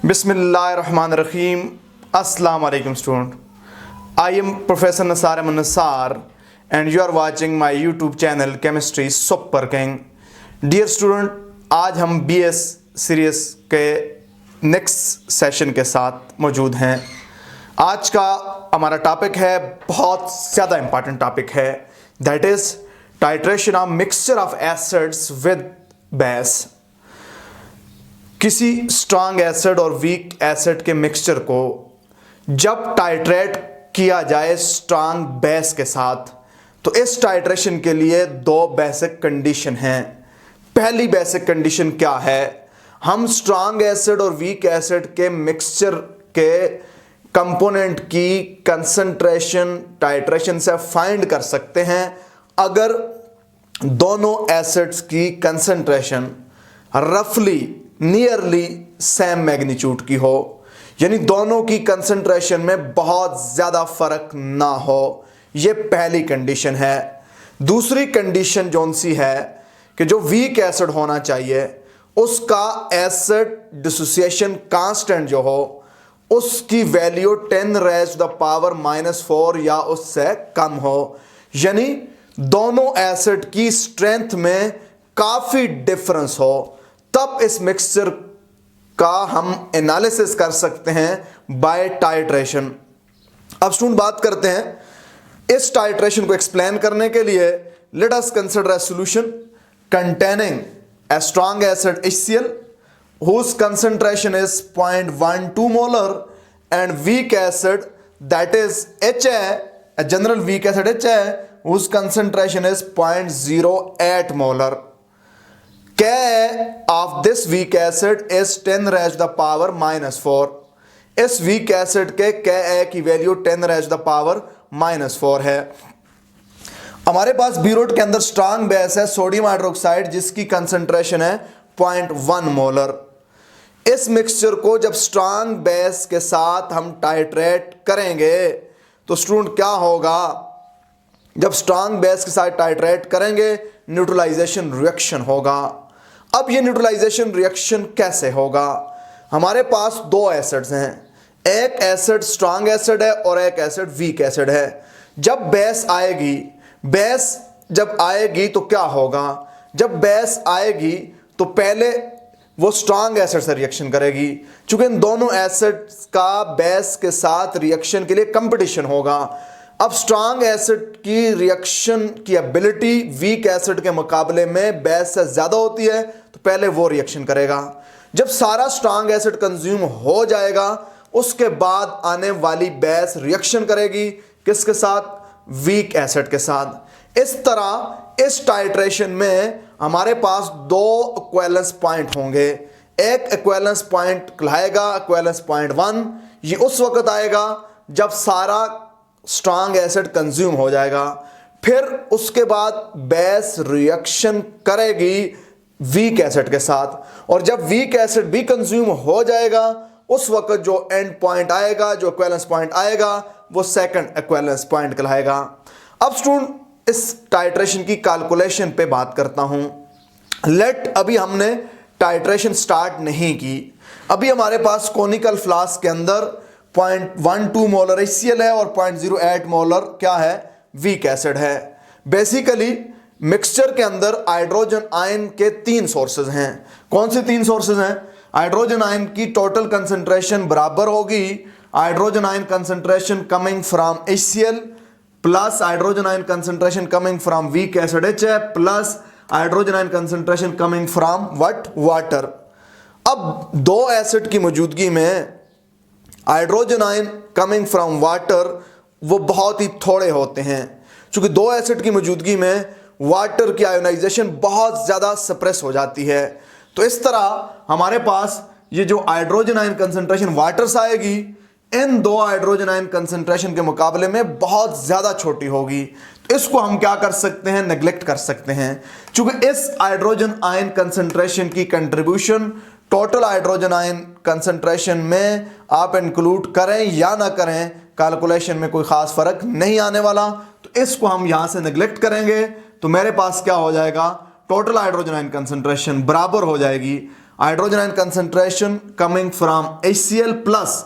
बिस्मिल्लाहिर्रहमानिर्रहीम। अस्सलाम वालेकुम student. I am professor Nasar Ahmad Nasar and you are watching my YouTube channel chemistry super king. Dear student, आज हम BS series के नेक्स्ट सेशन के साथ मौजूद हैं। आज का हमारा टॉपिक है, बहुत ज़्यादा इंपॉर्टेंट टॉपिक है, that is titration of mixture of acids with base. किसी स्ट्रांग एसिड और वीक एसिड के मिक्सचर को जब टाइट्रेट किया जाए स्ट्रांग बेस के साथ, तो इस टाइट्रेशन के लिए दो बेसिक कंडीशन हैं। पहली बेसिक कंडीशन क्या है? हम स्ट्रांग एसिड और वीक एसिड के मिक्सचर के कंपोनेंट की कंसंट्रेशन टाइट्रेशन से फाइंड कर सकते हैं अगर दोनों एसिड्स की कंसंट्रेशन रफली नियरली सेम मैग्नीट्यूड की हो, यानी दोनों की कंसंट्रेशन में बहुत ज़्यादा फर्क ना हो। यह पहली कंडीशन है। दूसरी कंडीशन जौन सी है कि जो वीक एसिड होना चाहिए उसका एसिड डिसोसिएशन कांस्टेंट जो हो उसकी वैल्यू 10⁻⁻⁴ या उससे कम हो, यानी दोनों एसिड की स्ट्रेंथ में काफ़ी डिफरेंस हो, तब इस मिक्सचर का हम एनालिसिस कर सकते हैं बाय टाइट्रेशन। अब स्टूडेंट बात करते हैं इस टाइट्रेशन को एक्सप्लेन करने के लिए। Let us consider a solution containing a strong acid HCl whose concentration is 0.12 molar and weak acid that is HA, a general weak acid HA whose concentration is 0.08 molar. Ka of this weak acid is 10⁻⁻⁴। इस week acid के Ka की value 10⁻⁻⁴ है। हमारे पास बीरोट के अंदर strong base है sodium hydroxide जिसकी concentration है 0.1 मोलर। इस मिक्सचर को जब स्ट्रांग बेस के साथ हम टाइट्रेट करेंगे तो स्टूडेंट क्या होगा? जब स्ट्रांग बेस के साथ टाइट्रेट करेंगे न्यूट्रलाइजेशन रिएक्शन होगा। अब ये न्यूट्रलाइजेशन रिएक्शन कैसे होगा? हमारे पास दो एसिड्स हैं, एक एसिड स्ट्रांग एसिड है और एक एसिड वीक एसिड है। जब बेस जब आएगी तो क्या होगा? जब बेस आएगी तो पहले वो स्ट्रांग एसिड से रिएक्शन करेगी। चूंकि इन दोनों एसिड्स का बेस के साथ रिएक्शन के लिए कंपटीशन होगा। अब स्ट्रांग एसिड की रिएक्शन की एबिलिटी वीक एसिड के मुकाबले में बेस से ज़्यादा होती है, तो पहले वो रिएक्शन करेगा। जब सारा स्ट्रांग एसिड कंज्यूम हो जाएगा उसके बाद आने वाली बेस रिएक्शन करेगी किसके साथ? वीक एसिड के साथ। इस तरह इस टाइट्रेशन में हमारे पास दो इक्विवेलेंस पॉइंट होंगे। एक इक्विवेलेंस पॉइंट कहलाएगा इक्विवेलेंस पॉइंट 1। ये उस वक्त आएगा जब सारा स्ट्रांग एसिड कंज्यूम हो जाएगा। फिर उसके बाद बेस रिएक्शन करेगी वीक एसिड के साथ, और जब वीक एसिड भी कंज्यूम हो जाएगा उस वक्त जो एंड पॉइंट आएगा, जो इक्विवेलेंस पॉइंट आएगा, वो सेकंड इक्विवेलेंस पॉइंट कहलाएगा। अब स्टूडेंट इस टाइट्रेशन की कैलकुलेशन पे बात करता हूं। अभी हमने टाइट्रेशन स्टार्ट नहीं की। अभी हमारे पास कोनिकल फ्लास्क के अंदर 0.12 मोलर HCl है और 0.08 मोलर क्या है? वीक एसिड है। बेसिकली मिक्सचर के अंदर हाइड्रोजन आयन के 3 सोर्सेज हैं। कौन से 3 सोर्सेज हैं? हाइड्रोजन आयन की टोटल कंसंट्रेशन बराबर होगी hydrogen ion concentration coming from HCl plus hydrogen ion concentration coming from weak acid HA plus hydrogen ion concentration coming from water. अब दो एसिड की मौजूदगी में hydrogen ion coming from water वो बहुत ही थोड़े होते हैं। क्योंकि दो एसिड की मौजूदगी में वाटर की आयोनाइजेशन बहुत ज़्यादा सप्रेस हो जाती है, तो इस तरह हमारे पास ये जो हाइड्रोजन आयन कंसंट्रेशन वाटर से आएगी इन दो हाइड्रोजन आयन कंसंट्रेशन के मुकाबले में बहुत ज़्यादा छोटी होगी। तो इसको हम क्या कर सकते हैं? नेग्लेक्ट कर सकते हैं। क्योंकि इस हाइड्रोजन आयन कंसंट्रेशन की contribution total hydrogen ion concentration में आप इंक्लूड करें या ना करें, कैलकुलेशन में कोई ख़ास फ़र्क नहीं आने वाला। तो इसको हम यहाँ से नेग्लेक्ट करेंगे तो मेरे पास क्या हो जाएगा? टोटल हाइड्रोजन आयन कंसंट्रेशन बराबर हो जाएगी hydrogen ion concentration coming from HCl plus.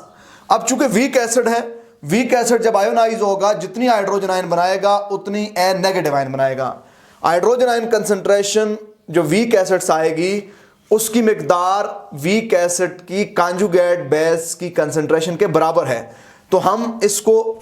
अब चूंकि वीक एसिड है, वीक एसिड जब आयोनाइज होगा जितनी हाइड्रोजन आयन बनाएगा उतनी ए नेगेटिव आयन बनाएगा। हाइड्रोजन आयन कंसंट्रेशन जो वीक एसिड्स आएगी उसकी मिकदार वीक एसिड की कॉन्जुगेट बेस की कंसंट्रेशन के बराबर है। तो हम इसको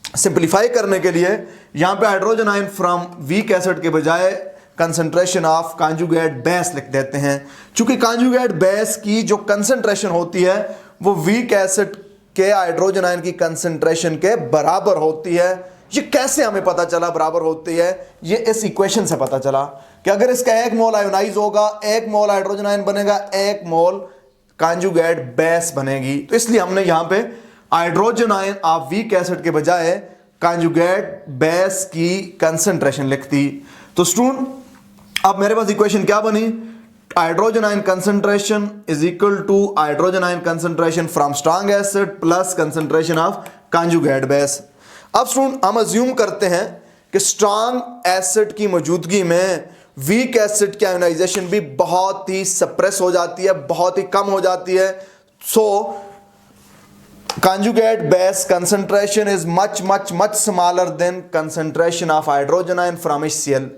सिंपलीफाई करने के लिए यहां पे hydrogen ion from week acid के बजाय कंसंट्रेशन ऑफ कॉन्जुगेट बेस लिख देते हैं। चूंकि कॉन्जुगेट बेस की जो कंसंट्रेशन होती है वो वीक एसिड के हाइड्रोजन आयन की कंसंट्रेशन के बराबर होती है। ये कैसे हमें पता चला बराबर होती है? ये इस इक्वेशन से पता चला कि अगर इसका 1 मोल आयोनाइज होगा, 1 मोल हाइड्रोजन आयन बनेगा, 1 मोल कॉन्जुगेट बेस बनेगी। तो इसलिए हमने यहां पे hydrogen ion of weak acid के बजाय कॉन्जुगेट बेस की कंसंट्रेशन लिख दी। तो स्टूडेंट अब मेरे पास इक्वेशन क्या बनी? Hydrogen ion concentration is equal to hydrogen ion concentration from strong acid plus concentration of conjugate base. अब स्टूडेंट हम अज्यूम करते हैं कि स्ट्रॉन्ग एसिड की मौजूदगी में वीक एसिड की आयोनाइजेशन भी बहुत ही सप्रेस हो जाती है, बहुत ही कम हो जाती है। सो conjugate base concentration is much smaller than concentration of hydrogen ion from HCl।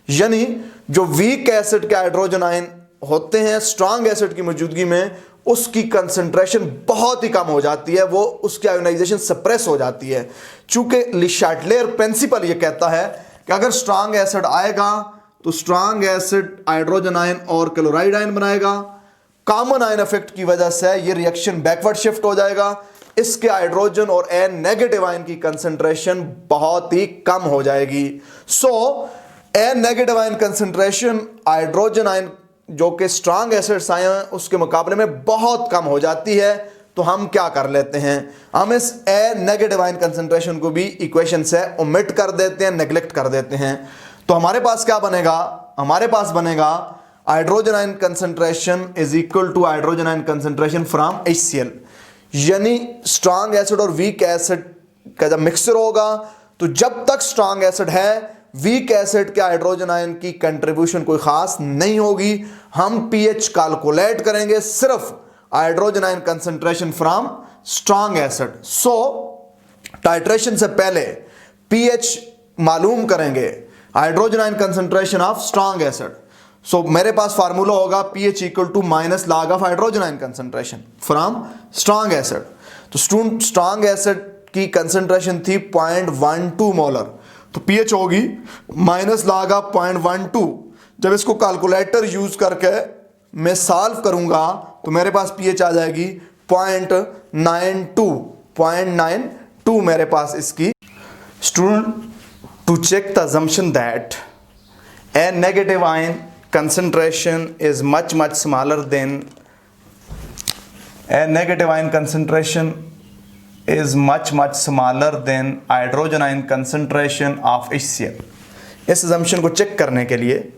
यानी जो वीक एसिड के हाइड्रोजन आयन होते हैं स्ट्रॉन्ग एसिड की मौजूदगी में उसकी कंसंट्रेशन बहुत ही कम हो जाती है, वो उसकी आयोनाइजेशन सप्रेस हो जाती है। चूंकि ले चाटलेर प्रिंसिपल ये कहता है कि अगर स्ट्रॉन्ग एसिड आएगा तो स्ट्रॉन्ग एसिड हाइड्रोजन आयन और क्लोराइड आयन बनाएगा। कॉमन आयन इफेक्ट की वजह से ये रिएक्शन बैकवर्ड शिफ्ट हो जाएगा। इसके हाइड्रोजन और एन नेगेटिव आयन की कंसंट्रेशन बहुत ही कम हो जाएगी। So N negative ion concentration hydrogen ion जो कि स्ट्रॉन्ग एसिड्स आए हैं उसके मुकाबले में बहुत कम हो जाती है। तो हम क्या कर लेते हैं, हम इस एन नेगेटिव आयन कंसंट्रेशन को भी इक्वेशन से ओमिट कर देते हैं, नेग्लेक्ट कर देते हैं। तो हमारे पास क्या बनेगा? हमारे पास बनेगा hydrogen ion concentration is equal to hydrogen ion concentration from HCl। यानी स्ट्रॉन्ग एसिड और वीक एसिड का जब मिक्सचर होगा तो जब तक स्ट्रॉन्ग एसिड है वीक एसिड के हाइड्रोजन आयन की कंट्रीब्यूशन कोई खास नहीं होगी। हम पीएच कैलकुलेट करेंगे सिर्फ hydrogen ion concentration from strong acid. So titration से पहले पीएच मालूम करेंगे hydrogen ion concentration of strong acid. So मेरे पास फार्मूला होगा pH equal to minus log of hydrogen ion concentration from strong acid. तो स्ट्रॉन्ग एसिड की concentration थी 0.12 मोलर, तो pH होगी माइनस log ऑफ 0.12। जब इसको कैलकुलेटर यूज करके मैं सॉल्व करूंगा तो मेरे पास pH आ जाएगी 0.92 मेरे पास इसकी। Student to check the assumption that a negative ion concentration is much smaller than a negative ion concentration is much smaller than hydrogen ion concentration of HCl। इस assumption को चेक करने के लिए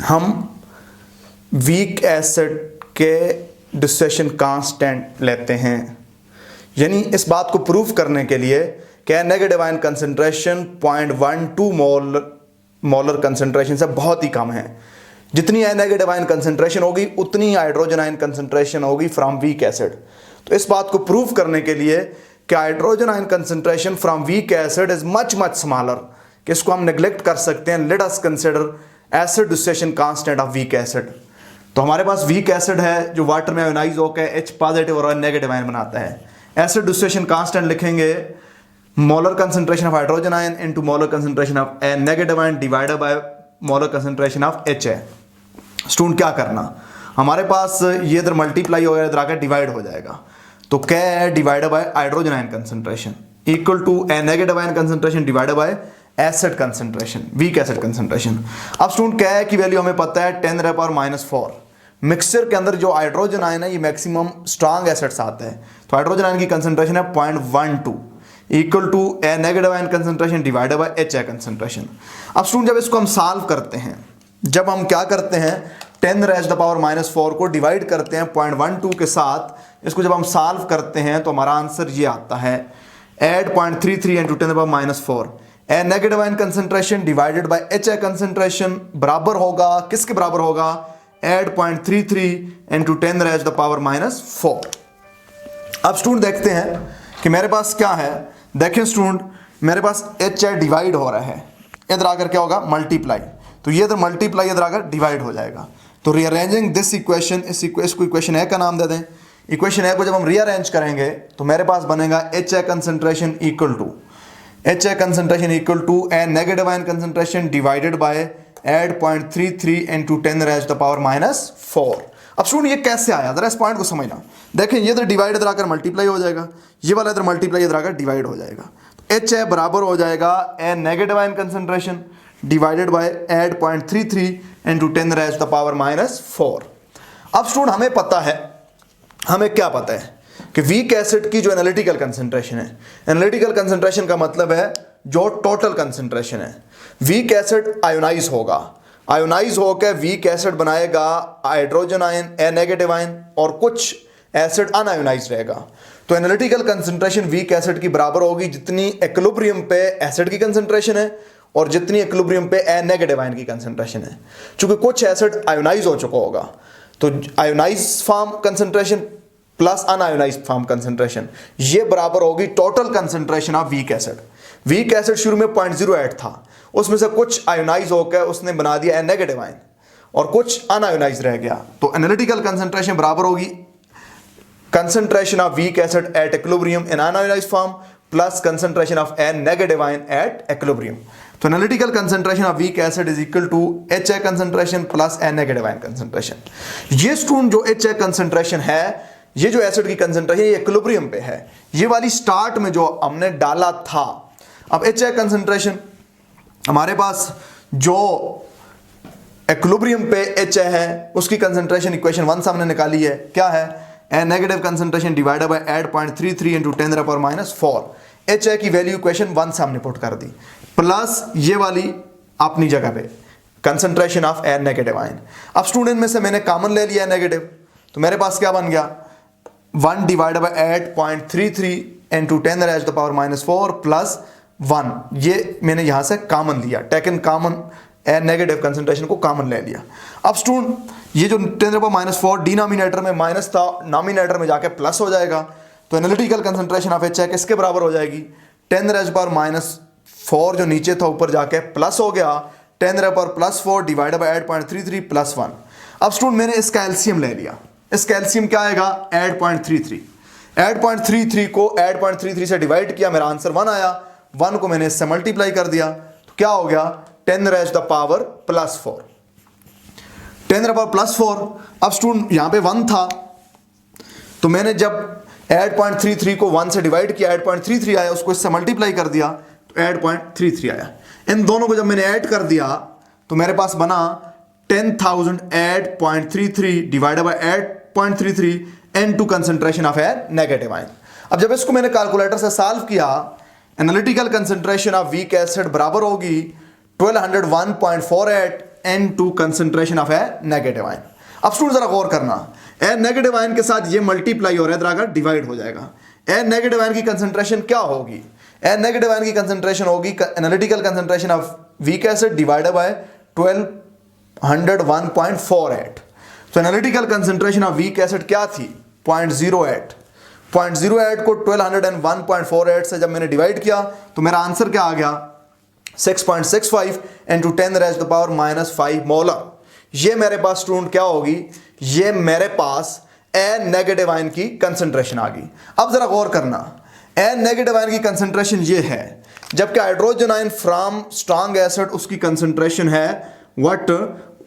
हम वीक एसिड के dissociation constant लेते हैं। यानी इस बात को प्रूव करने के लिए कि negative ion concentration 0.12 molar concentration से बहुत ही कम है। जितनी नेगेटिव आयन कंसंट्रेशन होगी उतनी हाइड्रोजन आयन कंसंट्रेशन होगी फ्रॉम वीक एसिड। तो इस बात को प्रूव करने के लिए कि hydrogen ion concentration from week acid is much smaller, कि इसको हम नेग्लेक्ट कर सकते हैं। Let us consider acid dissociation constant of weak acid. तो हमारे पास वीक एसिड है जो वाटर में आयोनाइज होकर H पॉजिटिव और नेगेटिव आयन बनाता है। एसिड डिसोसिएशन कांस्टेंट लिखेंगे molar concentration of hydrogen ion into molar concentration of A negative ion divided by molar concentration of H है। स्टूडेंट क्या करना, हमारे पास ये इधर मल्टीप्लाई हो गया, इधर आकर डिवाइड हो जाएगा। तो क्या है divided by hydrogen ion concentration equal to A negative ion concentration divided by acid concentration, weak acid concentration. अब स्टूडेंट क्या है की वैल्यू हमें पता है 10⁻⁻⁴। मिक्सचर के अंदर जो हाइड्रोजन आयन है ये मैक्सिमम स्ट्रॉन्ग एसिड्स आते हैं। तो हाइड्रोजन आयन की कंसंट्रेशन है 0.12 equal to A negative ion concentration divided by H concentration. अब स्टूडेंट जब इसको हम सॉल्व करते हैं, जब हम क्या करते हैं 10⁻⁻⁴ को डिवाइड करते हैं 0.12 के साथ, इसको जब हम सॉल्व करते हैं तो हमारा आंसर ये आता है add 0.33 into 10⁻⁻⁴। A negative ion concentration divided by H concentration बराबर होगा, किसके बराबर होगा? Add 0.33 into 10 raised to the power -4। अब स्टूडेंट देखते हैं कि मेरे पास क्या है। देखें स्टूडेंट, मेरे पास एच है डिवाइड हो रहा है, इधर आकर क्या होगा मल्टीप्लाई, तो ये इधर मल्टीप्लाई इधर आकर डिवाइड हो जाएगा। तो रीअरेंजिंग दिस इक्वेशन, इस को इक्वेशन ए का नाम दे दें। इक्वेशन ए को जब हम रीअरेंज करेंगे तो मेरे पास बनेगा H A concentration equal to A negative ion concentration divided by add 0.33 into 10 raised to the power -4। अब स्टूडेंट ये कैसे आया, जरा इस पॉइंट को समझना। देखें ये इधर डिवाइड इधर आकर मल्टीप्लाई हो जाएगा, ये वाला इधर मल्टीप्लाई इधर आकर डिवाइड हो जाएगा। तो एच ए बराबर हो जाएगा A negative ion concentration divided by add 0.33 into 10 raised to the power -4। अब स्टूडेंट हमें पता है, हमें क्या पता है कि वीक एसिड की जो एनालिटिकल कंसंट्रेशन है, एनालिटिकल कंसंट्रेशन का मतलब है जो टोटल कंसंट्रेशन है। वीक एसिड आयोनाइज होगा, आयोनाइज होकर वीक एसिड बनाएगा हाइड्रोजन आयन, ए नेगेटिव आयन, और कुछ एसिड अनआयोनाइज रहेगा। तो एनालिटिकल कंसंट्रेशन वीक एसिड की बराबर होगी जितनी इक्विलिब्रियम पे एसिड की कंसंट्रेशन है और जितनी इक्विलिब्रियम पे ए नेगेटिव आयन की कंसंट्रेशन है। चूंकि कुछ एसिड आयोनाइज हो चुका होगा तो ionize form concentration plus unionize form concentration, ये बराबर होगी total concentration of weak acid. Weak acid शुरू में 0.08 था, उसमें से कुछ आयोनाइज होकर उसने बना दिया ए नेगेटिव आयन और कुछ अनआयोनाइज रह गया। तो एनालिटिकल कंसंट्रेशन बराबर होगी concentration of weak acid at equilibrium in unionize form plus concentration of A negative ion at equilibrium. तो analytical concentration of weak acid is equal to H A concentration plus A negative ion concentration. ये student जो H A concentration है, ये जो acid की concentration ये equilibrium पे है, ये वाली स्टार्ट में जो हमने डाला था। अब एच ए कंसंट्रेशन हमारे पास जो इक्विलिब्रियम पे एच ए है उसकी कंसंट्रेशन इक्वेशन 1 से हमने निकाली है, क्या है A negative concentration divided by add 0.33 into 10 raised to the power -4। H A की वैल्यू इक्वेशन 1 से हमने पुट कर दी, प्लस ये वाली अपनी जगह पे concentration of A negative ion. अब स्टूडेंट में से मैंने कॉमन ले लिया नेगेटिव, तो मेरे पास क्या बन गया 1 divided by add 0.33 into 10 raised to the power -4 plus 1, ये मैंने यहां से कॉमन लिया, taken common A negative concentration को कॉमन ले लिया। अब स्टूडेंट ये जो 10 raised to the power -4 denominator में माइनस था, नॉमिनेटर में जाके प्लस हो जाएगा। तो analytical concentration of H A किसके बराबर हो जाएगी 10 raised to the power -4 जो नीचे था ऊपर जाके प्लस हो गया 10 raised to the power +4 divided by add 0.33 plus 1। अब स्टूडेंट मैंने इसका एलसीएम ले लिया, इसका एलसीएम क्या आएगा ऐड 0.33, ऐड 0.33 को ऐड 0.33 से डिवाइड किया, मेरा आंसर 1 आया। 1 को मैंने इससे मल्टीप्लाई कर दिया तो क्या हो गया 10 raised to the power +4, 10 raised to the power +4। अब स्टूडेंट यहां पे 1 था तो मैंने जब ऐड 0.33 को 1 से डिवाइड किया, ऐड 0.33 आया, उसको इससे मल्टीप्लाई कर दिया तो ऐड 0.33 आया। इन दोनों को जब मैंने ऐड कर दिया तो मेरे पास बना 10,000 add 0.33 divided by add 0.33 into concentration of A negative ion. अब जब इसको मैंने कैलकुलेटर से सॉल्व किया, analytical concentration of weak acid बराबर होगी 1201.48 into concentration of A negative ion. अब स्टूडेंट जरा गौर करना, ए नेगेटिव आयन के साथ ये मल्टीप्लाई हो रहा है, इधर आकर डिवाइड हो जाएगा। ए नेगेटिव आयन की कंसंट्रेशन क्या होगी, ए नेगेटिव आयन की कंसंट्रेशन होगी analytical concentration of weak acid divided by 1201.48। तो analytical concentration of weak acid क्या थी 0.08, 0.08 को 1201.48 से जब मैंने डिवाइड किया तो मेरा आंसर क्या आ गया 6.65 into 10 raised to the power -5 molar. ये मेरे पास स्टूडेंट क्या होगी, ये मेरे पास ए नेगेटिव आयन की कंसंट्रेशन आ गई। अब जरा गौर करना, ए नेगेटिव आयन की कंसंट्रेशन ये है, जबकि hydrogen ion from strong acid उसकी कंसंट्रेशन है व्हाट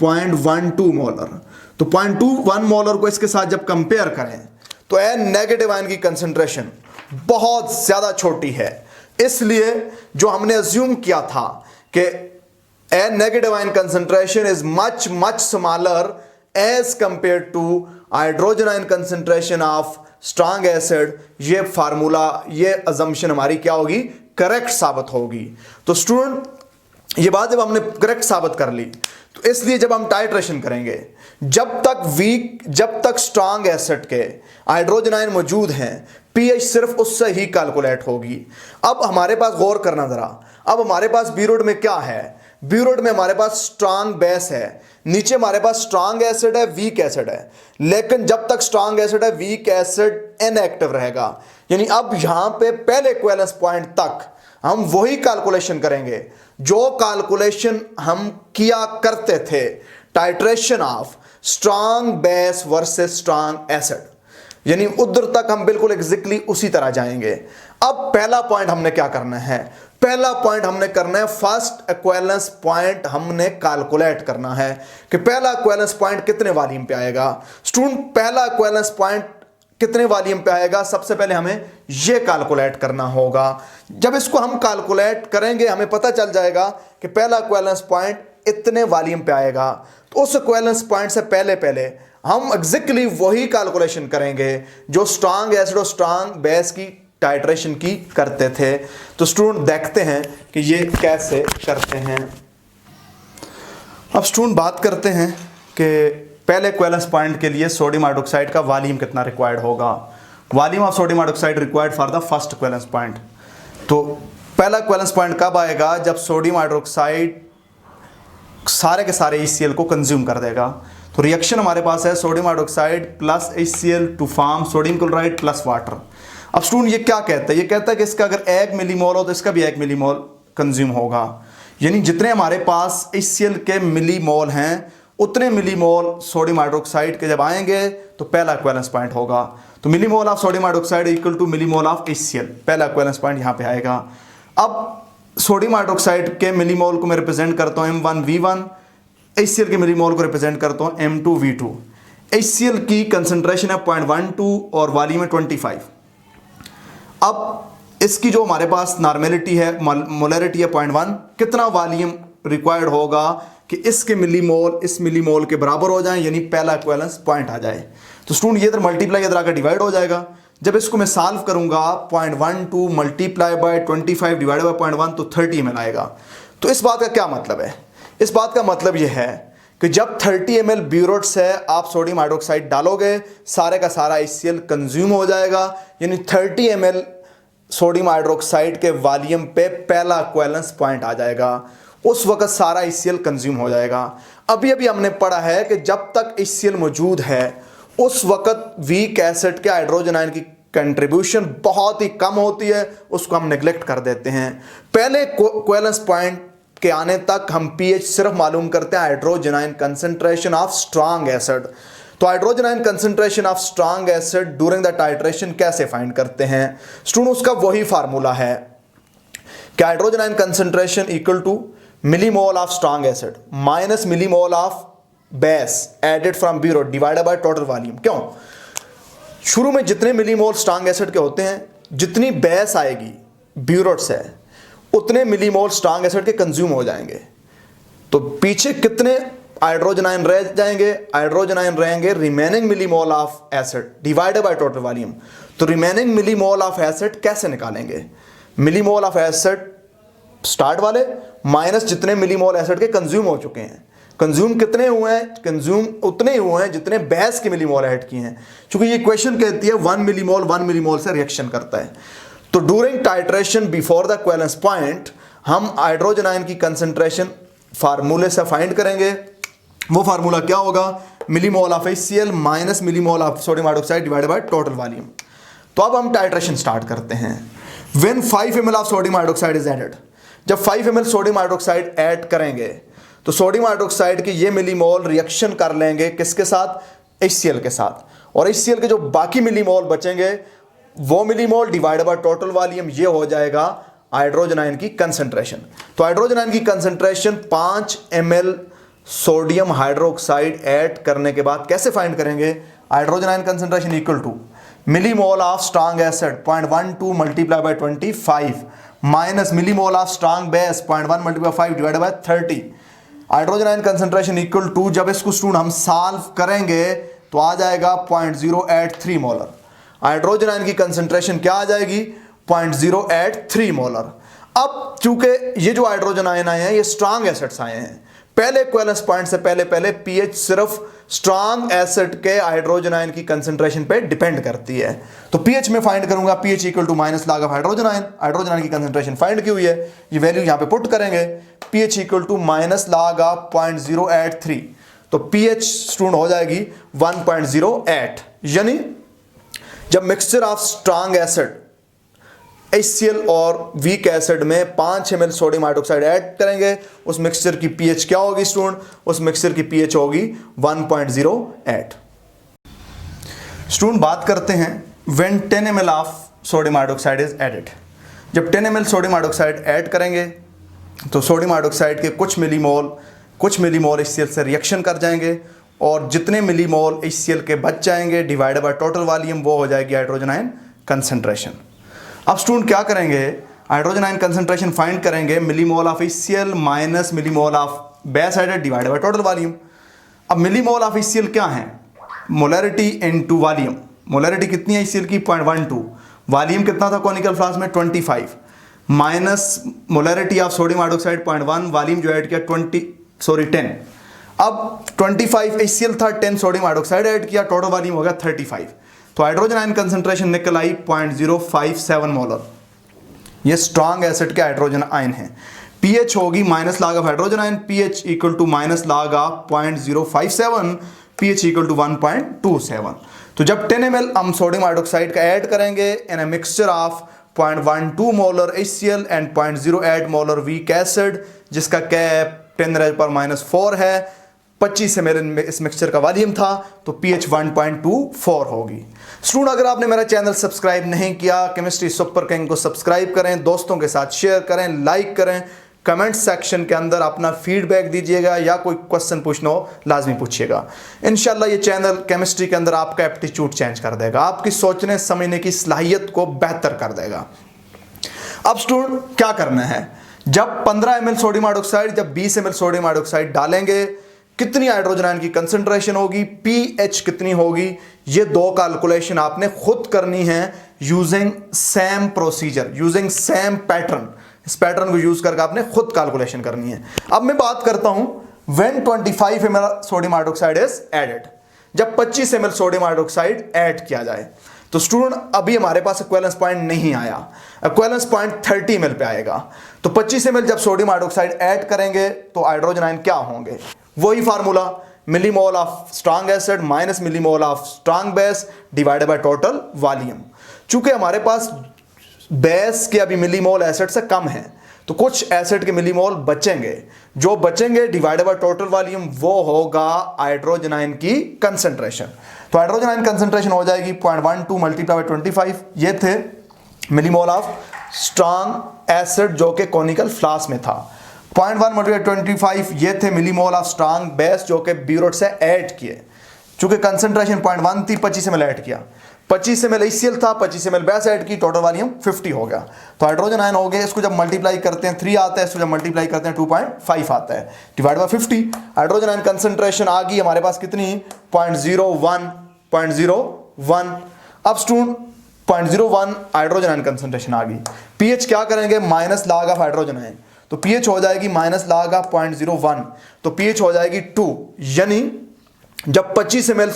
0.12 मोलर। तो 0.21 मोलर को इसके साथ जब कंपेयर करें तो ए नेगेटिव आयन की कंसंट्रेशन बहुत ज्यादा छोटी है। इसलिए जो हमने अज्यूम किया था कि A negative ion concentration is much much smaller as compare to hydrogen ion concentration of strong acid, ये फार्मूला, ये अजम्पशन हमारी क्या होगी करेक्ट साबित होगी। तो स्टूडेंट ये बात जब हमने करेक्ट साबित कर ली तो इसलिए जब हम टाइट्रेशन करेंगे, जब तक स्ट्रॉन्ग एसिड के हाइड्रोजन आयन मौजूद हैं, पीएच सिर्फ उससे ही कैलकुलेट होगी। अब हमारे पास गौर करना जरा, अब हमारे पास बीरोड में क्या है, ब्यूरोट में हमारे पास स्ट्रांग बेस है, नीचे हमारे पास स्ट्रांग एसिड है, वीक एसिड है, लेकिन जब तक स्ट्रांग एसिड है वीक एसिड इनएक्टिव रहेगा। यानी अब यहां पे पहले इक्विवेलेंस पॉइंट तक हम वही कैलकुलेशन करेंगे जो कैलकुलेशन हम किया करते थे, titration of strong base versus strong acid, यानी उधर तक हम बिल्कुल एग्जैक्टली उसी तरह जाएंगे। अब पहला पॉइंट हमने क्या करना है, पहला पॉइंट हमने करना है फर्स्ट इक्विवेलेंस पॉइंट हमने कैलकुलेट करना है कि पहला इक्विवेलेंस पॉइंट कितने वॉल्यूम पे आएगा। स्टूडेंट पहला इक्विवेलेंस पॉइंट कितने वॉल्यूम पे आएगा, सबसे पहले हमें यह कैलकुलेट करना होगा। जब इसको हम कैलकुलेट करेंगे हमें पता चल जाएगा कि पहला इक्विवेलेंस पॉइंट इतने वॉल्यूम पे आएगा। तो उस इक्विवेलेंस पॉइंट से पहले पहले हम एग्जैक्टली वही कैलकुलेशन करेंगे जो स्ट्रांग एसिड और स्ट्रांग बेस की टाइट्रेशन की करते थे। तो स्टूडेंट देखते हैं कि ये कैसे करते हैं। अब स्टूडेंट बात करते हैं कि पहले इक्विवेलेंस पॉइंट के लिए सोडियम हाइड्रोक्साइड का वॉल्यूम कितना रिक्वायर्ड होगा। Volume of sodium hydroxide required for the first equivalence point. तो पहला इक्विवेलेंस पॉइंट कब आएगा, जब सोडियम हाइड्रोक्साइड सारे के सारे HCl को कंज्यूम कर देगा। तो रिएक्शन हमारे पास है sodium hydroxide plus HCl to form sodium chloride plus water. अब स्टूडेंट ये क्या कहता है, ये कहता है कि इसका अगर 1 मिलीमोल हो तो इसका भी 1 मिलीमोल कंज्यूम होगा। यानी जितने हमारे पास HCl के मिलीमोल हैं उतने मिलीमोल सोडियम हाइड्रोक्साइड के जब आएंगे तो पहला इक्विवेलेंस पॉइंट होगा। तो millimole of sodium hydroxide equal to millimole of HCl, पहला इक्विवेलेंस पॉइंट यहाँ पे आएगा। अब सोडियम हाइड्रोक्साइड के मिलीमोल को मैं रिप्रेजेंट करता हूँ M1V1, HCl के मिलीमोल को रिप्रेजेंट करता हूँ M2V2। HCl की कंसंट्रेशन है 0.12 और वॉल्यूम है 25। अब इसकी जो हमारे पास नॉर्मेलिटी है, मोलरिटी है 0.1, कितना वॉल्यूम रिक्वायर्ड होगा कि इसके मिलीमोल इस मिलीमोल के बराबर हो जाए, यानी पहला इक्विवेलेंस पॉइंट आ जाए। तो स्टूडेंट ये इधर मल्टीप्लाई इधर आकर डिवाइड हो जाएगा। जब इसको मैं सॉल्व करूंगा 0.12 मल्टीप्लाई बाय 25 डिवाइड बाय 0.1 तो 30 ml आएगा। तो इस बात का क्या मतलब है, इस बात का मतलब यह है कि जब 30 ml ब्यूरोट से आप सोडियम हाइड्रोक्साइड डालोगे सारे का सारा HCl कंज्यूम हो जाएगा, यानी 30 ml सोडियम हाइड्रोक्साइड के वॉल्यूम पे पहला इक्विवेलेंस पॉइंट आ जाएगा। उस वक्त सारा HCl कंज्यूम हो जाएगा। अभी अभी हमने पढ़ा है कि जब तक HCl मौजूद है उस वक्त वीक एसिड के हाइड्रोजन आयन की कंट्रीब्यूशन बहुत ही कम होती है, उसको हम नेग्लेक्ट कर देते हैं। पहले इक्विवेलेंस पॉइंट के आने तक हम pH सिर्फ मालूम करते हैं hydrogen ion concentration of strong acid. तो hydrogen ion concentration of strong acid during the titration कैसे फाइंड करते हैं स्टूडेंट, उसका वही फार्मूला है कि hydrogen ion concentration equal to millimole of strong acid minus millimole of base added from burette divided by total volume. क्यों, शुरू में जितने मिलीमोल स्ट्रांग एसिड के होते हैं, जितनी बेस आएगी ब्यूरोट से उतने मिलीमोल स्ट्रांग एसिड के कंज्यूम हो जाएंगे। तो पीछे कितने हाइड्रोजन आयन रह जाएंगे, हाइड्रोजन आयन रहेंगे remaining millimole of acid divided by total volume. तो रिमेनिंग मिलीमोल ऑफ एसिड कैसे निकालेंगे, मिलीमोल ऑफ एसिड स्टार्ट वाले माइनस जितने मिलीमोल एसिड के कंज्यूम हो चुके हैं। कंज्यूम कितने हुए हैं, कंज्यूम उतने ही हुए हैं जितने बेस के मिलीमोल ऐड किए हैं, क्योंकि ये इक्वेशन कहती है 1 मिलीमोल से रिएक्शन करता है। तो during titration before the equivalence point हम हाइड्रोजन आयन की कंसंट्रेशन फार्मूले से फाइंड करेंगे। वो फार्मूला क्या होगा, millimole of HCl minus millimole of sodium hydroxide divided by total volume. तो अब हम टाइट्रेशन स्टार्ट करते हैं। When 5 ml of sodium hydroxide is added, जब 5 ml सोडियम हाइड्रोक्साइड ऐड करेंगे तो सोडियम हाइड्रोक्साइड के ये मिलीमोल रिएक्शन कर लेंगे किसके साथ, HCl के साथ, और HCl के जो बाकी मिलीमोल बचेंगे वो millimole divided by total volume, ये हो जाएगा हाइड्रोजन आयन की कंसंट्रेशन। तो हाइड्रोजन आयन की concentration 5 ml sodium hydroxide add करने के बाद कैसे फाइंड करेंगे, hydrogen ion concentration equal to millimole of strong acid 0.12 multiply by 25 minus millimole of strong base 0.1 multiply 5 divided by 30। Hydrogen ion concentration equal to, जब इसको student हम solve करेंगे तो आ जाएगा 0.083 मोलर। हाइड्रोजन आयन की कंसंट्रेशन क्या आ जाएगी, 0.083 मोलर। अब चूंकि ये जो हाइड्रोजन आयन आए हैं ये स्ट्रांग एसिड्स आए हैं, पहले इक्विवेलेंस पॉइंट से पहले पहले pH सिर्फ स्ट्रॉन्ग एसिड के हाइड्रोजन आयन की कंसंट्रेशन पे डिपेंड करती है। तो पीएच में फाइंड करूंगा, pH equal to minus log of hydrogen ion की कंसंट्रेशन फाइंड की हुई है, ये वैल्यू यहां पे पुट करेंगे, pH equal to minus log of 0.083, तो पीएच स्टूडेंट हो जाएगी 1.08। यानी जब mixture of strong acid HCl और वीक एसिड में 5 ml सोडियम हाइड्रोक्साइड ऐड करेंगे, उस मिक्सचर की पीएच क्या होगी स्टूडेंट? उस मिक्सचर की पीएच होगी 1.08। स्टूडेंट बात करते हैं when 10 ml of sodium hydroxide is added. जब 10 ml सोडियम हाइड्रोक्साइड ऐड करेंगे तो सोडियम हाइड्रोक्साइड के कुछ मिलीमोल HCl से रिएक्शन कर जाएंगे और जितने मिलीमोल HCl के बच जाएंगे डिवाइडेड बाय टोटल वॉल्यूम, वो हो जाएगी हाइड्रोजन आयन कंसंट्रेशन। अब स्टूडेंट क्या करेंगे? हाइड्रोजन आयन कंसंट्रेशन फाइंड करेंगे, millimole of HCl minus millimole of base added divided by total volume. अब मिलीमोल ऑफ HCl क्या है? Molarity into volume. मोलैरिटी कितनी है HCl की? 0.12। वॉल्यूम कितना था कोनिकल फ्लास्क में? 25 minus molarity of sodium hydroxide 0.1, volume जो ऐड किया 10। अब 25 HCl था, 10 सोडियम हाइड्रोक्साइड ऐड किया, टोटल वॉल्यूम हो गया 35। तो हाइड्रोजन आयन कंसंट्रेशन निकल आई 0.057 मोलर। ये स्ट्रॉन्ग एसिड के हाइड्रोजन आयन है। पीएच होगी minus log of hydrogen ion, pH equal to minus log of 0.057, pH equal to 1.27। तो जब 10 ml हम सोडियम हाइड्रोक्साइड का ऐड करेंगे in a mixture of 0.12 molar HCl and 0.08 molar weak acid, जिसका कैप 10⁻⁻⁴ है, 25 ml इस मिक्सचर का वॉल्यूम था, तो pH 1.24 होगी। स्टूडेंट अगर आपने मेरा चैनल सब्सक्राइब नहीं किया, केमिस्ट्री सुपर किंग को सब्सक्राइब करें, दोस्तों के साथ शेयर करें, लाइक करें, कमेंट सेक्शन के अंदर अपना फीडबैक दीजिएगा या कोई क्वेश्चन पूछना हो लाजमी पूछिएगा। इंशाल्लाह ये चैनल केमिस्ट्री के अंदर आपका एप्टीट्यूड चेंज कर देगा, आपकी सोचने समझने की सलाहियत को बेहतर कर देगा। अब स्टूडेंट क्या करना है? जब 15 ml सोडियम हाइड्रोक्साइड, जब 20 ml सोडियम हाइड्रोक्साइड डालेंगे, कितनी हाइड्रोजन आयन की कंसंट्रेशन होगी, पीएच कितनी होगी, ये दो कैलकुलेशन आपने खुद करनी है using same procedure, using same pattern. इस पैटर्न को यूज करके आपने खुद कैलकुलेशन करनी है। अब मैं बात करता हूं when 25 ml sodium hydroxide is added, जब 25 ml सोडियम हाइड्रोक्साइड ऐड किया जाए। तो स्टूडेंट अभी हमारे पास इक्विवेलेंस पॉइंट नहीं आया, इक्विवेलेंस पॉइंट 30 ml पे आएगा। तो 25 ml जब सोडियम हाइड्रोक्साइड ऐड करेंगे तो हाइड्रोजन आयन क्या होंगे? वही formula, millimole of strong acid minus millimole of strong base divided by total volume. चूंकि हमारे पास बेस के अभी मिलीमोल एसिड से कम है, तो कुछ एसिड के मिलीमोल बचेंगे, जो बचेंगे डिवाइडेड बाय टोटल वॉल्यूम, वो होगा हाइड्रोजन आयन की कंसंट्रेशन। तो हाइड्रोजन आयन कंसंट्रेशन हो जाएगी 0.12 मल्टीप्लाई बाय 25। ये थे मिलीमोल ऑफ स्ट्रॉन्ग एसिड जो कि कोनिकल फ्लास्क में था। 0.1 मल्टीप्लाई 25 ये थे मिलीमोल ऑफ स्ट्रॉन्ग बेस जो कि ब्यूरोट से ऐड किए। चूंकि कंसंट्रेशन 0.1 थी, 25 ml ऐड किया, 25 ml HCl था, 25 ml बेस ऐड की, टोटल वॉल्यूम 50 हो गया। तो हाइड्रोजन आयन हो गए, इसको जब मल्टीप्लाई करते हैं 3 आता है, इसको जब मल्टीप्लाई करते हैं 2.5 आता है, divide by 50। Hydrogen ion concentration आ गई हमारे पास कितनी? 0.01। अब स्टूडेंट 0.01 हाइड्रोजन आयन कंसंट्रेशन आ गई। पीएच क्या करेंगे? Minus log of hydrogen ion, तो पीएच हो जाएगी माइनस लॉग ऑफ 0.01, तो पीएच हो जाएगी 2। यानी जब 25 ml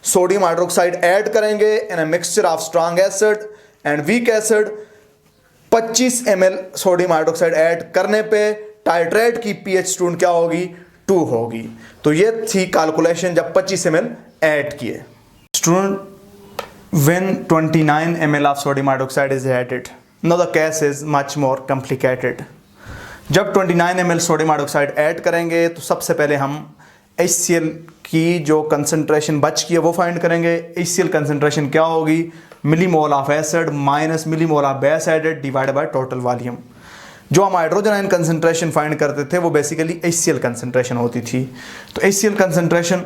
सोडियम हाइड्रोक्साइड ऐड करेंगे in a mixture of strong acid and weak acid, 25 ml sodium hydroxide add करने पे टाइट्रेट की पीएच स्टूडेंट क्या होगी? 2 होगी। तो ये थी कैलकुलेशन जब 25 ml ऐड किए। Student when 29 ml of sodium hydroxide is added, now the case is much more complicated। जब 29 ml सोडियम हाइड्रोक्साइड ऐड करेंगे तो सबसे पहले हम HCl की जो कंसंट्रेशन बच की है वो फाइंड करेंगे। HCl कंसंट्रेशन क्या होगी? Millimole of acid minus millimole of base added divided by total volume. जो हम हाइड्रोजन आयन कंसंट्रेशन फाइंड करते थे वो बेसिकली HCl कंसंट्रेशन होती थी। तो HCl कंसंट्रेशन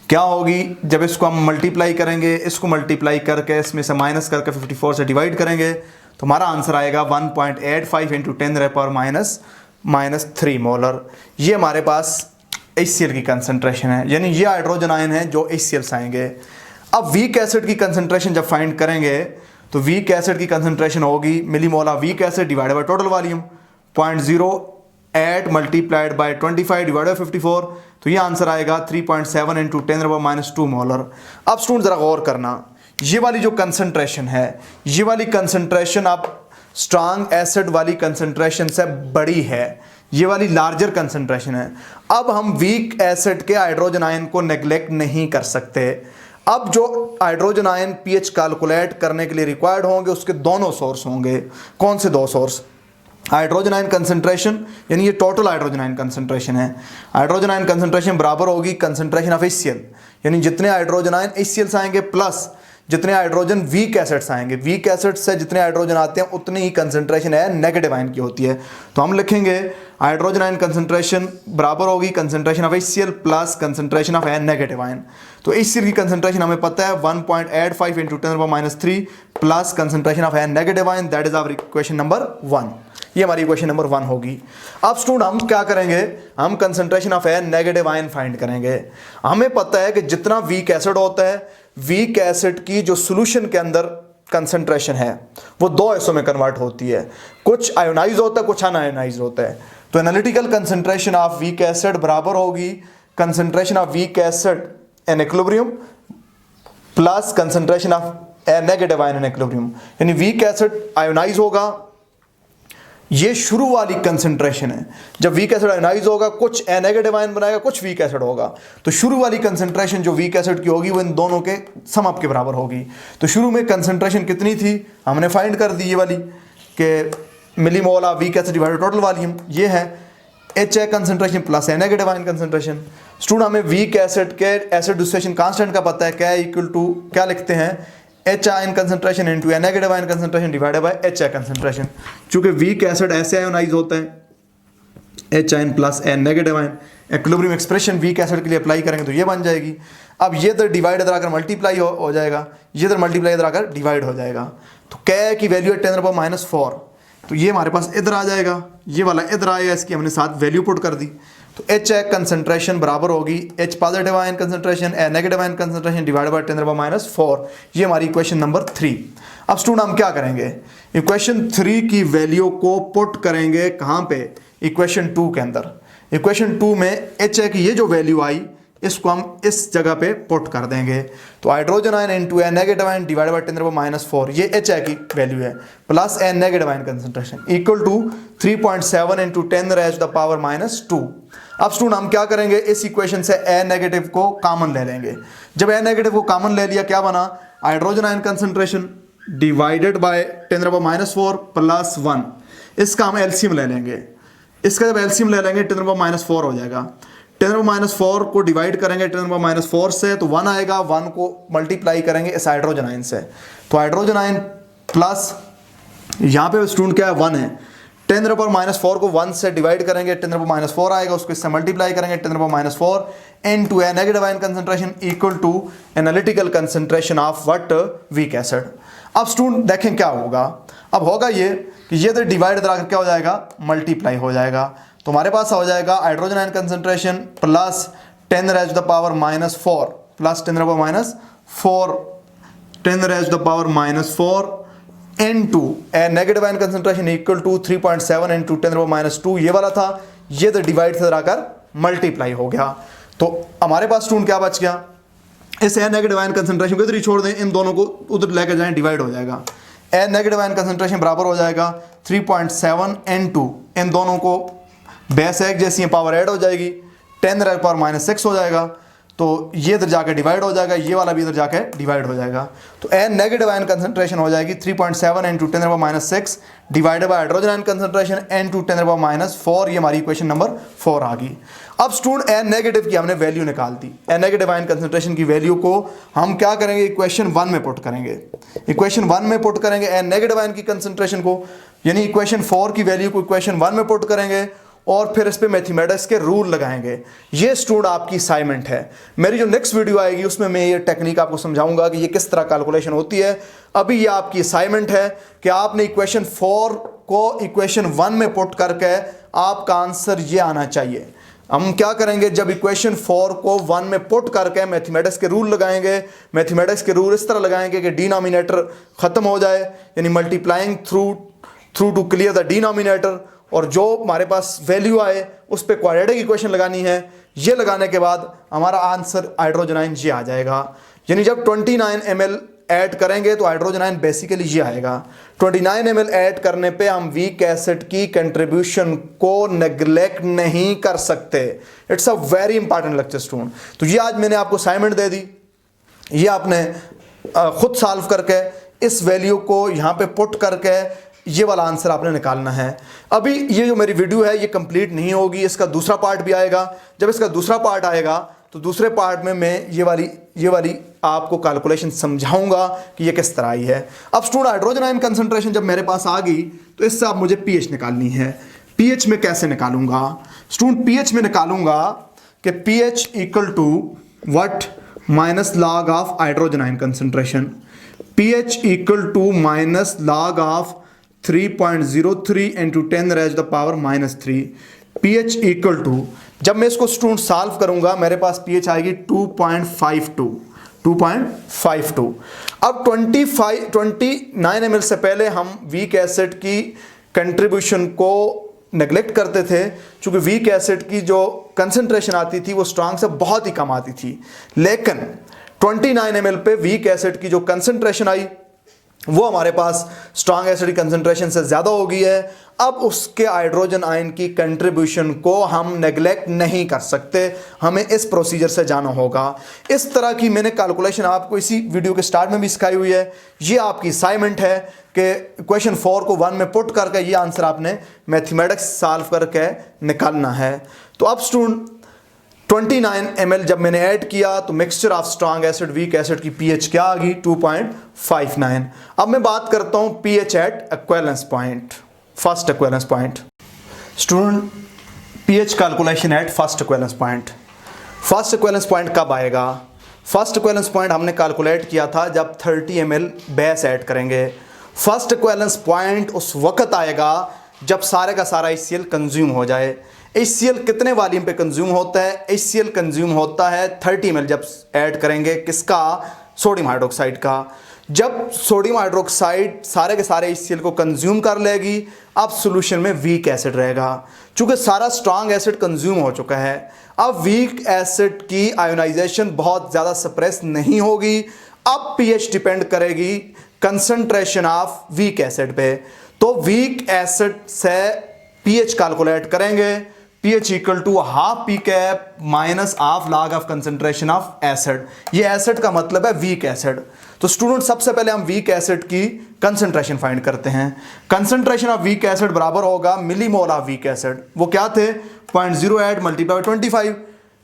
क्या होगी? जब इसको हम मल्टीप्लाई करेंगे, इसको मल्टीप्लाई करके इसमें से माइनस करके 54 से डिवाइड करेंगे, तो हमारा आंसर आएगा 1.85 इंटू 10⁻⁻³ मोलर। ये हमारे पास HCl की कंसंट्रेशन है, यानी ये हाइड्रोजन आयन है जो HCl से आएंगे। अब वीक एसिड की कंसंट्रेशन जब फाइंड करेंगे तो वीक एसिड की कंसंट्रेशन होगी millimole of weak acid divided by total volume. 8 multiplied by 25 divided by 54, तो ये आंसर आएगा 3.7 इंटू 10⁻² मोलर। अब स्टूडेंट जरा गौर करना, ये वाली जो कंसंट्रेशन है, ये वाली कंसंट्रेशन अब स्ट्रांग एसिड वाली कंसंट्रेशन से बड़ी है, ये वाली लार्जर कंसंट्रेशन है। अब हम वीक एसिड के हाइड्रोजन आयन को नेग्लेक्ट नहीं कर सकते। अब जो हाइड्रोजन आयन पीएच कैलकुलेट करने के लिए रिक्वायर्ड होंगे उसके दोनों सोर्स होंगे। कौन से दो सोर्स? हाइड्रोजन आयन कंसंट्रेशन, यानी ये टोटल हाइड्रोजन आयन कंसंट्रेशन है। हाइड्रोजन आयन कंसंट्रेशन बराबर होगी कंसंट्रेशन ऑफ HCl, यानी जितने हाइड्रोजन आयन HCl आएंगे प्लस जितने हाइड्रोजन वीक एसिड्स आएंगे। वीक एसिड्स से जितने हाइड्रोजन आते हैं उतनी ही कंसंट्रेशन है नेगेटिव आयन की होती है। तो हम लिखेंगे हाइड्रोजन आयन कंसंट्रेशन बराबर होगी concentration of HCl plus concentration of negative ion. तो HCl की कंसंट्रेशन हमें पता है 1.85 into 10⁻³ plus concentration of negative ion, that is our equation number 1। ये हमारी इक्वेशन नंबर 1 होगी। अब स्टूडेंट हम क्या करेंगे, हम concentration of negative ion find करेंगे। हमें पता है कि जितना वीक एसिड होता है, वीक एसिड की जो सॉल्यूशन के अंदर कंसंट्रेशन है वो दो हिस्सों में कन्वर्ट होती है, कुछ आयोनाइज होता है, कुछ अनआयोनाइज होता है। तो analytical concentration of weak acid बराबर होगी concentration of weak acid in equilibrium plus concentration of negative ion in equilibrium. यानी वीक एसिड आयोनाइज होगा, ये शुरू वाली कंसंट्रेशन है। जब वीक एसिड आयोनाइज होगा कुछ नेगेटिव आयन बनाएगा, कुछ वीक एसिड होगा। तो शुरू वाली कंसंट्रेशन जो वीक एसिड की होगी वो इन दोनों के सम अप के बराबर होगी। तो शुरू में कंसंट्रेशन कितनी थी हमने फाइंड कर दी, ये वाली कि millimole of weak acid divided total volume, ये है H है कंसंट्रेशन प्लस है नेगेटिव आयन कंसंट्रेशन। स्टूडेंट हमें वीक एसिड के एसिड डिसोसिएशन कांस्टेंट का पता है, क्या इक्वल टू क्या लिखते हैं, H ion concentration into negative ion concentration divided by H concentration. चूंकि वीक एसिड ऐसे आयोनाइज होता है H ion plus negative ion, equilibrium expression week acid के लिए अप्लाई करेंगे तो ये बन जाएगी। अब ये इधर डिवाइड इधर आकर मल्टीप्लाई हो जाएगा, ये इधर मल्टीप्लाई इधर आकर डिवाइड हो जाएगा। तो क्या की वैल्यू है 10⁻⁴, तो ये हमारे पास इधर आ जाएगा, ये वाला इधर आएगा, इसकी हमने साथ वैल्यू पुट कर दी। तो H कंसंट्रेशन बराबर होगी H positive ion concentration negative ion concentration divided by 10⁻⁴। ये हमारी इक्वेशन नंबर 3। अब स्टूडेंट हम क्या करेंगे, इक्वेशन 3 की वैल्यू को पुट करेंगे कहाँ पे, इक्वेशन 2 के अंदर। इक्वेशन 2 में H की ये जो वैल्यू आई इसको हम इस जगह पे पुट कर देंगे। तो hydrogen ion into negative ion divided by 10⁻⁴, ये H की वैल्यू है, plus negative ion concentration equal to 3.7 into 10⁻²। अब स्टूडेंट हम क्या करेंगे, इस इक्वेशन से ए नेगेटिव को कॉमन ले लेंगे। जब ए नेगेटिव को कॉमन ले लिया क्या बना, hydrogen ion concentration divided by 10⁻⁴ plus 1, इसका हम एलसीएम ले लेंगे। इसका जब एलसीएम ले लेंगे 10⁻⁴ हो जाएगा। 10⁻⁴ को डिवाइड करेंगे 10⁻⁴ से तो 1 आएगा, 1 को मल्टीप्लाई करेंगे इस हाइड्रोजन आयन से, तो हाइड्रोजन आयन प्लस यहाँ पे स्टूडेंट क्या है 1 है। 10⁻⁴ को 1 से डिवाइड करेंगे 10⁻⁴ आएगा, उसको इससे मल्टीप्लाई करेंगे 10⁻⁴ into negative ion concentration equal to analytical concentration of what, weak acid. अब स्टूडेंट देखें क्या होगा, अब होगा ये कि ये तो डिवाइड इधर आकर क्या हो जाएगा, मल्टीप्लाई हो जाएगा। तो हमारे पास हो जाएगा hydrogen ion concentration plus 10⁻⁻⁴ plus 10⁻⁴ into negative ion concentration equal to 3.7 into 10⁻², ये वाला था, ये तो डिवाइड से आकर मल्टीप्लाई हो गया। तो हमारे पास स्टूडेंट क्या बच गया, इस नेगेटिव आयन कंसंट्रेशन को इधर ही छोड़ दें, इन दोनों को उधर लेकर जाएं, डिवाइड हो जाएगा। नेगेटिव आयन कंसंट्रेशन बराबर हो जाएगा 3.7 इनटू, इन दोनों को बेस एक जैसी पावर ऐड हो जाएगी, 10⁻⁻⁶ हो जाएगा। तो ये इधर जाकर डिवाइड हो जाएगा, ये वाला भी इधर जाकर डिवाइड हो जाएगा। तो नेगेटिव आयन कंसंट्रेशन हो जाएगी 3.7 into 10⁻⁶ divided by hydrogen ion concentration into 10⁻⁴, ये हमारी इक्वेशन नंबर 4 आ गई। अब स्टूडेंट एन नेगेटिव की हमने वैल्यू निकाल दी, नेगेटिव आयन कंसंट्रेशन की वैल्यू को हम क्या करेंगे, इक्वेशन 1 में पुट करेंगे। इक्वेशन 1 में पुट करेंगे एन नेगेटिव आयन की कंसंट्रेशन को, यानी इक्वेशन 4 की वैल्यू को इक्वेशन 1 में पुट करेंगे और फिर इस पे मैथमेटिक्स के रूल लगाएंगे। ये स्टूडेंट आपकी असाइनमेंट है। मेरी जो नेक्स्ट वीडियो आएगी उसमें मैं ये टेक्निक आपको समझाऊंगा कि ये किस तरह कैलकुलेशन होती है। अभी ये आपकी असाइनमेंट है कि आपने इक्वेशन 4 को इक्वेशन 1 में पुट करके आपका आंसर ये आना चाहिए। हम क्या करेंगे, जब इक्वेशन 4 को 1 में पुट करके मैथमेटिक्स के रूल लगाएंगे। मैथमेटिक्स के रूल इस तरह लगाएंगे कि डिनोमिनेटर खत्म हो जाए, यानी multiplying through to clear the denominator, और जो हमारे पास वैल्यू आए उस पर क्वाड्रेटिक इक्वेशन लगानी है। ये लगाने के बाद हमारा आंसर हाइड्रोजन आयन ये आ जाएगा। यानी जब 29 ml ऐड करेंगे तो हाइड्रोजन आयन बेसिकली ये आएगा। 29 ml ऐड करने पे हम वीक एसिड की कंट्रीब्यूशन को नेग्लेक्ट नहीं कर सकते। It's a very important lecture student. तो ये आज मैंने आपको असाइनमेंट दे दी, ये आपने खुद सॉल्व करके इस वैल्यू को यहाँ पे पुट करके ये वाला आंसर आपने निकालना है। अभी ये जो मेरी वीडियो है ये कंप्लीट नहीं होगी, इसका दूसरा पार्ट भी आएगा। जब इसका दूसरा पार्ट आएगा तो दूसरे पार्ट में मैं ये वाली आपको कैलकुलेशन समझाऊंगा कि ये किस तरह आई है। अब स्टूडेंट हाइड्रोजन आयन कंसंट्रेशन जब मेरे पास आ गई तो इससे अब मुझे पीएच निकालनी है। पीएच में कैसे निकालूंगा स्टूडेंट? पीएच में निकालूंगा कि pH equal to what minus log of hydrogen ion concentration. pH equal to minus log of 3.03 into 10 raised to the power -3। pH equal to, जब मैं इसको स्टूडेंट सॉल्व करूंगा मेरे पास pH आएगी 2.52। अब 29 ml से पहले हम वीक एसिड की कंट्रीब्यूशन को नेग्लेक्ट करते थे, क्योंकि वीक एसिड की जो कंसंट्रेशन आती थी वो स्ट्रॉन्ग से बहुत ही कम आती थी। लेकिन 29 ml पे वीक एसिड की जो कंसंट्रेशन आई वो हमारे पास स्ट्रॉन्ग एसिड की कंसंट्रेशन से ज़्यादा हो गई है। अब उसके हाइड्रोजन आयन की कंट्रीब्यूशन को हम नेग्लेक्ट नहीं कर सकते, हमें इस प्रोसीजर से जाना होगा। इस तरह की मैंने कैलकुलेशन आपको इसी वीडियो के स्टार्ट में भी सिखाई हुई है। ये आपकी असाइनमेंट है कि क्वेश्चन 4 को 1 में पुट करके ये आंसर आपने मैथमेटिक्स सॉल्व करके निकालना है। तो अब स्टूडेंट 29 ml जब मैंने ऐड किया तो mixture of strong acid weak acid की pH क्या आ गई? 2.59। अब मैं बात करता हूं pH at equivalence point, first equivalence point. Student pH calculation at first equivalence point. First equivalence point कब आएगा? फर्स्ट एक्विवेलेंस पॉइंट हमने कैलकुलेट किया था जब 30 ml बेस ऐड करेंगे। फर्स्ट एक्विवेलेंस पॉइंट उस वक्त आएगा जब सारे का सारा HCl कंज्यूम हो जाए। HCl कितने वॉल्यूम पे कंज्यूम होता है? HCl कंज्यूम होता है 30 ml जब ऐड करेंगे किसका? सोडियम हाइड्रोक्साइड का। जब सोडियम हाइड्रोक्साइड सारे के सारे HCl को कंज्यूम कर लेगी, अब सॉल्यूशन में वीक एसिड रहेगा। चूंकि सारा स्ट्रॉन्ग एसिड कंज्यूम हो चुका है, अब वीक एसिड की आयोनाइजेशन बहुत ज़्यादा सप्रेस नहीं होगी। अब pH डिपेंड करेगी कंसंट्रेशन ऑफ वीक एसिड पे। तो वीक एसिड से pH कैलकुलेट करेंगे, pH equal to half P Ka minus half log of concentration of acid. ये एसिड का मतलब है वीक एसिड। तो स्टूडेंट सबसे पहले हम वीक एसिड की कंसंट्रेशन फाइंड करते हैं। कंसंट्रेशन ऑफ वीक एसिड बराबर होगा मिलीमोल ऑफ वीक एसिड। वो क्या थे? 0.08 मल्टीप्लाई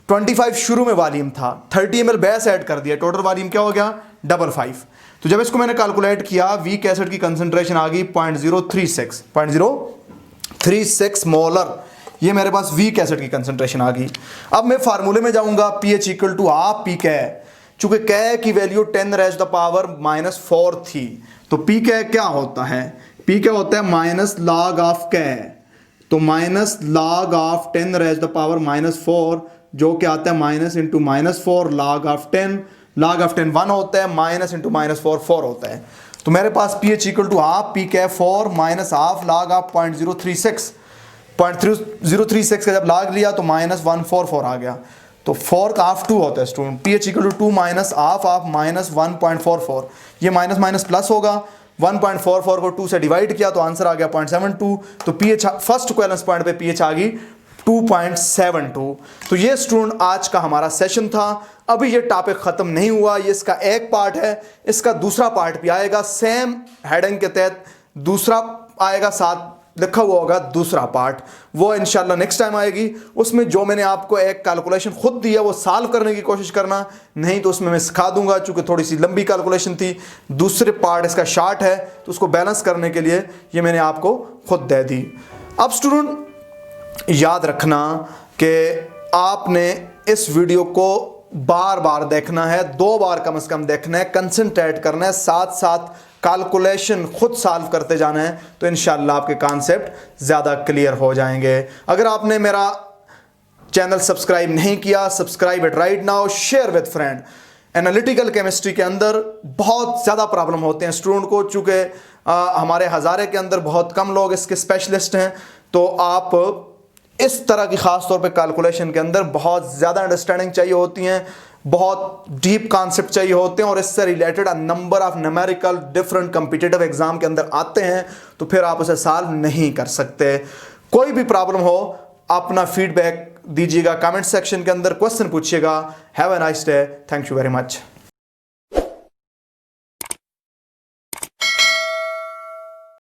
25 शुरू में वॉल्यूम था, 30 ml बेस ऐड कर दिया, टोटल वॉल्यूम क्या हो गया? 55। तो जब इसको मैंने कैलकुलेट किया वीक एसिड की कंसंट्रेशन आ गई 0.036 मोलर। ये मेरे पास वीक एसिड की कंसंट्रेशन आ गई। अब मैं फार्मूले में जाऊंगा, pH equal to half P Ka. चूंकि कै की value 10 raised to the power -4 थी, तो पी कै क्या होता है? पी कै होता है माइनस लॉग ऑफ कै। तो minus log of 10 raised to the power -4 जो क्या आता है? Minus into -4 log of 10। Log of 10 1 होता है, माइनस इंटू -4 4 होता है। तो मेरे पास pH equal to half P Ka 4 minus half log of 0.036 का जब लॉग लिया तो -144 आ गया। तो 4 का हाफ 2 होता है student. pH equal to 2 minus half of -1.44। ये माइनस माइनस प्लस होगा, 1.44 को 2 से डिवाइड किया तो आंसर आ गया 0.72। तो pH फर्स्ट इक्विवेलेंस पॉइंट पे pH आ गई 2.72। तो ये स्टूडेंट आज का हमारा सेशन था। अभी ये टॉपिक खत्म नहीं हुआ, ये इसका एक पार्ट है, इसका दूसरा पार्ट भी आएगा सेम हेडिंग के तहत। दूसरा आएगा, साथ लिखा हुआ होगा दूसरा पार्ट, वो इंशाल्लाह नेक्स्ट टाइम आएगी। उसमें जो मैंने आपको एक कैलकुलेशन खुद दिया वो सॉल्व करने की कोशिश करना, नहीं तो उसमें मैं सिखा दूंगा, चूंकि थोड़ी सी लंबी कैलकुलेशन थी। दूसरे पार्ट इसका शार्ट है, तो उसको बैलेंस करने के लिए ये मैंने आपको खुद दे दी। अब स्टूडेंट याद रखना कि आपने इस वीडियो को बार बार देखना है, 2 बार कम से कम देखना है, कंसंट्रेट करना है, साथ साथ कैलकुलेशन खुद सॉल्व करते जाना है, तो इंशाल्लाह आपके कॉन्सेप्ट ज़्यादा क्लियर हो जाएंगे। अगर आपने मेरा चैनल सब्सक्राइब नहीं किया, subscribe it right now, share with friend. Analytical chemistry के अंदर बहुत ज़्यादा प्रॉब्लम होते हैं स्टूडेंट को, चूँकि हमारे हज़ारे के अंदर बहुत कम लोग इसके स्पेशलिस्ट हैं। तो आप इस तरह की खास तौर पे कैलकुलेशन के अंदर बहुत ज़्यादा अंडरस्टैंडिंग चाहिए होती हैं, बहुत डीप कॉन्सेप्ट चाहिए होते हैं, और इससे related number of numerical different competitive exam के अंदर आते हैं, तो फिर आप उसे सॉल्व नहीं कर सकते। कोई भी प्रॉब्लम हो अपना फीडबैक दीजिएगा कमेंट सेक्शन के अंदर, क्वेश्चन पूछिएगा। Have a nice day, thank you very much.